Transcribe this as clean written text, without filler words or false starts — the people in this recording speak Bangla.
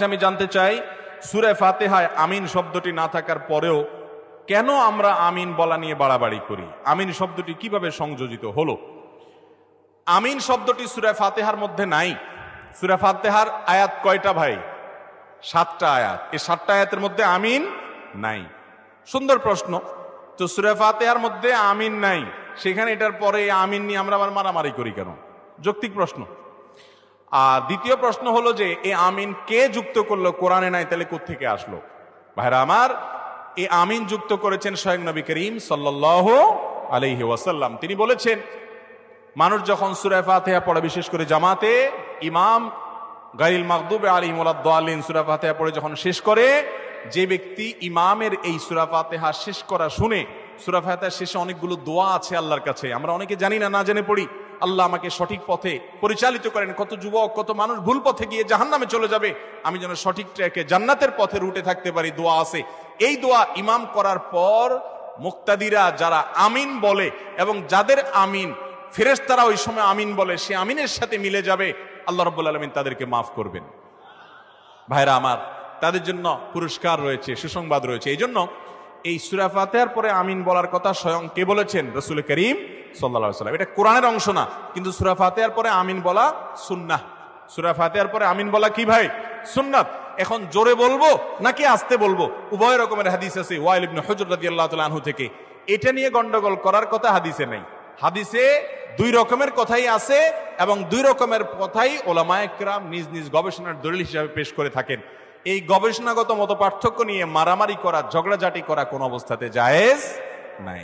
আমি জানতে চাই সূরা ফাতিহায় আমিন শব্দটি না থাকার পরেও কেন আমরা আমিন বলা নিয়ে বাড়াবাড়ি করি? আমিন শব্দটি কিভাবে সংযোজিত হলো? আমিন শব্দটি সূরা ফাতিহার মধ্যে নাই। সূরা ফাতিহার আয়াত কয়টা ভাই? 7টা আয়াত। এই 7টা আয়াতের মধ্যে আমিন নাই। সুন্দর প্রশ্ন। তো সূরা ফাতিহার মধ্যে আমিন নাই, সেখানে এটার পরে আমিন নিয়ে আমরা আবার মারামারি করি কেন? যৌক্তিক প্রশ্ন। আর দ্বিতীয় প্রশ্ন হলো যে এই আমিন কে যুক্ত করলো? কোরআনে নাই, তাহলে কোত্থেকে আসলো? ভাইরা আমার, এই আমিন যুক্ত করেছেন স্বয়ং নবী করিম সাল্লাল্লাহু আলাইহি ওয়াসাল্লাম। তিনি বলেছেন, মানুষ যখন সূরা ফাতিহা পড়ে, বিশেষ করে জামাতে ইমাম গায়রিল মাগদুবি আলাইহিম ওয়ালাদ-দাল্লিন সূরা ফাতিহা পড়ে যখন শেষ করে, যে ব্যক্তি ইমামের এই সূরা ফাতিহা শেষ করা শুনে, সূরা ফাতিহার শেষে অনেকগুলো দোয়া আছে আল্লাহর কাছে, আমরা অনেকে জানি না, না জেনে পড়ি। আল্লাহ আমাকে সঠিক পথে পরিচালিত করেন। কত যুবক, কত মানুষ ভুল পথে গিয়ে জাহান্নামে চলে যাবে, আমি যেন সঠিক ট্র্যাকে জান্নাতের পথে রুটে থাকতে পারি। দোয়া আছে। এই দোয়া ইমাম করার পর মুক্তাদিরা যারা আমিন বলে এবং যাদের আমিন ফেরেশতারা ওই সময় আমিন বলে, সে আমিনের সাথে মিলে যাবে, আল্লাহ রাব্বুল আলামিন তাদেরকে মাফ করবেন। ভাইরা আমার, তাদের জন্য পুরস্কার রয়েছে, সুসংবাদ রয়েছে। এই জন্য এই সূরা ফাতিহার পরে আমিন বলার কথা স্বয়ং কে বলেছেন? রাসূল করিম সাল্লাল্লাহু আলাইহি ওয়াসাল্লাম। এটা কোরআনের অংশ না, কিন্তু সূরা ফাতিহার পরে আমিন বলা সুন্নাহ। সূরা ফাতিহার পরে আমিন বলা কি ভাই? সুন্নাত। এখন জোরে বলবো নাকি আস্তে বলবো? উভয় রকমের হাদিস আছে ওয়াইল ইবনে হুজর রাদিয়াল্লাহু তাআলা আনহু থেকে। এটা নিয়ে গন্ডগোল করার কথা হাদিসে নাই। হাদিসে দুই রকমের কথাই আছে এবং দুই রকমের কথাই উলামায়ে কেরাম নিজ নিজ গবেষণার দলিল হিসেবে পেশ করে থাকেন। এই গবেষণাগত মত পার্থক্য নিয়ে মারামারি করা, ঝগড়াঝাটি করা কোন অবস্থাতে জায়েজ নাই।